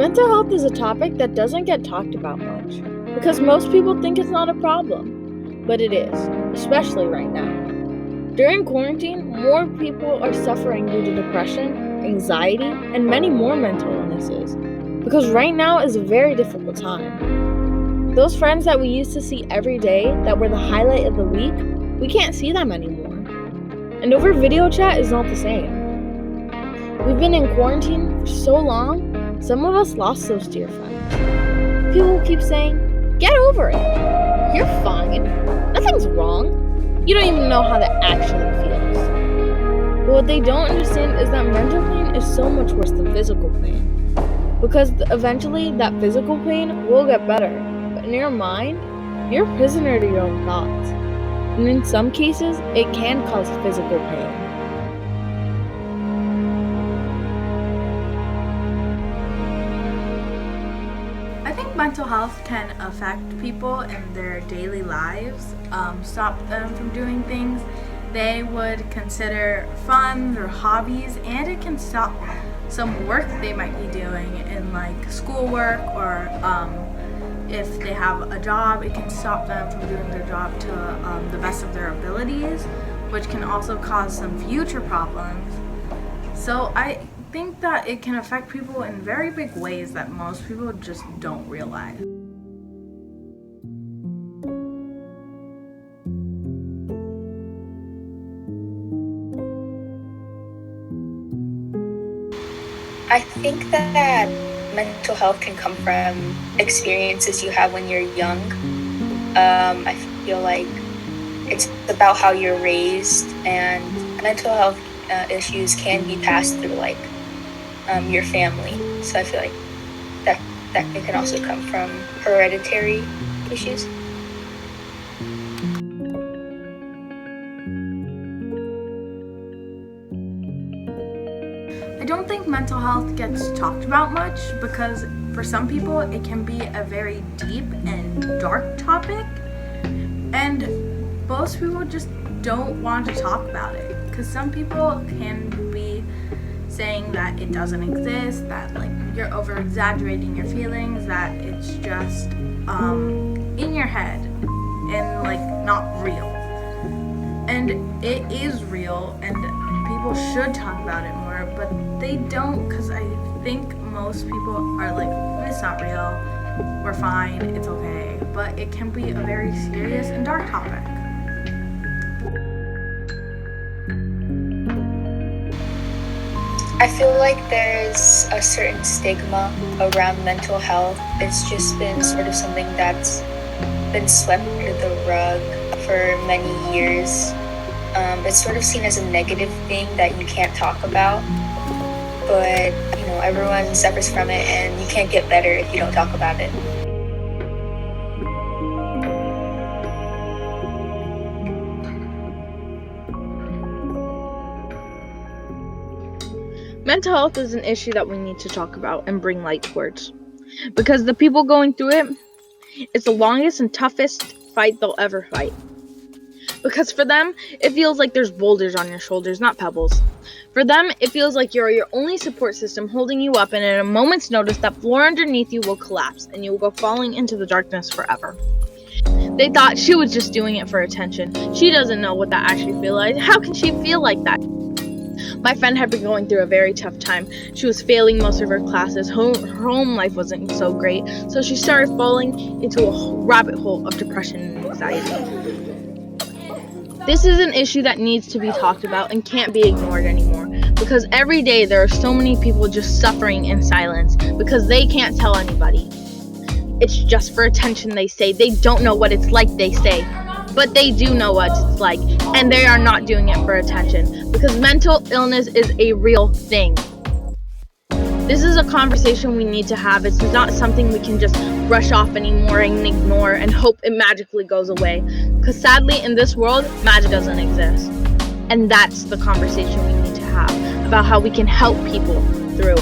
Mental health is a topic that doesn't get talked about much because most people think it's not a problem, but it is, especially right now. During quarantine, more people are suffering due to depression, anxiety, and many more mental illnesses because right now is a very difficult time. Those friends that we used to see every day that were the highlight of the week, we can't see them anymore. And over video chat is not the same. We've been in quarantine for so long, some of us lost those dear friends. People keep saying, get over it. You're fine. Nothing's wrong. You don't even know how that actually feels. But what they don't understand is that mental pain is so much worse than physical pain. Because eventually that physical pain will get better. But in your mind, you're a prisoner to your own thoughts. And in some cases, it can cause physical pain. I think mental health can affect people in their daily lives, stop them from doing things they would consider fun or hobbies, and it can stop some work they might be doing in like schoolwork or if they have a job, it can stop them from doing their job to the best of their abilities, which can also cause some future problems. So I think that it can affect people in very big ways that most people just don't realize. I think that mental health can come from experiences you have when you're young. I feel like it's about how you're raised, and mental health issues can be passed through like your family. So I feel like that it can also come from hereditary issues. I don't think mental health gets talked about much because for some people it can be a very deep and dark topic, and most people just don't want to talk about it because some people can be saying that it doesn't exist, that like you're over exaggerating your feelings, that it's just in your head and like not real. And it is real and people should talk about it more, but they don't, because I think most people are like, it's not real, we're fine, it's okay. But it can be a very serious and dark topic. I feel like there's a certain stigma around mental health. It's just been sort of something that's been swept under the rug for many years. It's sort of seen as a negative thing that you can't talk about, but everyone suffers from it, and you can't get better if you don't talk about it. Mental health is an issue that we need to talk about and bring light towards. Because the people going through it, it's the longest and toughest fight they'll ever fight. Because for them, it feels like there's boulders on your shoulders, not pebbles. For them, it feels like you're your only support system holding you up, and at a moment's notice, that floor underneath you will collapse, and you will go falling into the darkness forever. They thought she was just doing it for attention. She doesn't know what that actually feels like. How can she feel like that? My friend had been going through a very tough time. She was failing most of her classes. Her home life wasn't so great, so she started falling into a rabbit hole of depression and anxiety. This is an issue that needs to be talked about and can't be ignored anymore, because every day there are so many people just suffering in silence because they can't tell anybody. It's just for attention, they say. They don't know what it's like, they say. But they do know what it's like, and they are not doing it for attention, because mental illness is a real thing. This is a conversation we need to have. It's not something we can just brush off anymore and ignore and hope it magically goes away. Because sadly, in this world, magic doesn't exist. And that's the conversation we need to have about how we can help people through